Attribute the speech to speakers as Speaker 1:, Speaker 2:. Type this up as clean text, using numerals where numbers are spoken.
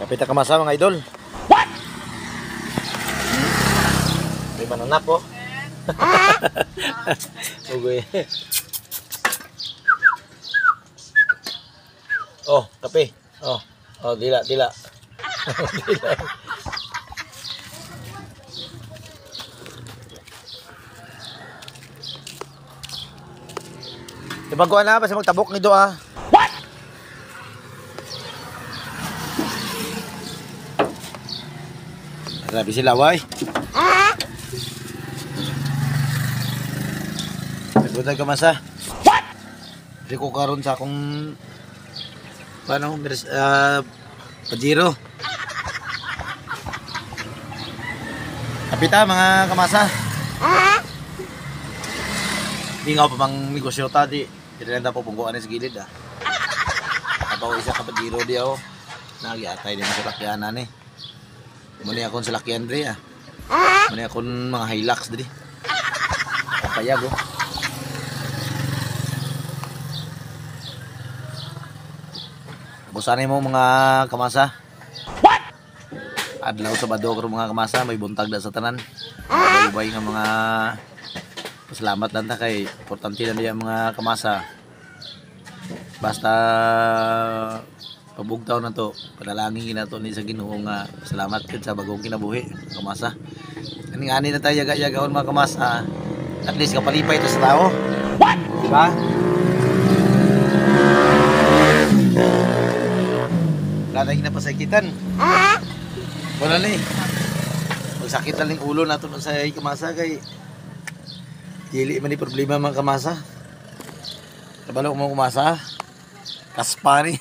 Speaker 1: Kapita kamasa mga idol. What? May mananak po. Ugoy. Oh, kape. Oh, dila. Dila. Ibang kuha na, basta magtabok ni doa. What? Grabe sila, way. Nagbutag ka masa. What? Hindi ko karoon sa akong Pajero. Kapita mga kamasa. Hindi nga pa pang negosyo tadi. Tinilanda po pungkuan sa gilid ah. Abaw isa ka Pajero di ako. Nagyatay din sa lakyanan eh. Muli akong sa lakyan dre ah. Muli akong mga Hilux dre. Kapayag oh. Busanay mo mga kamasa. What? Adlaw sa badog mga kamasa, may buntag na sa tanan. Bay nga mga pasalamat lang ta kay importante na niya mga kamasa. Basta pabugtaw na to, panalangin na to ni sa Ginoo nga salamat gid sa bagong kinabuhi kamasa. Ani na tayo yaga-yagaon mga kamasa. At least kapalipay ito sa tao. What? Diba? Wala na ginapasakitan. Wala na eh. Magsakit na lang ulo nato sa kamasa kay dili man ni problema mga kamasa. Kabalo mo kamasa. Kaspari.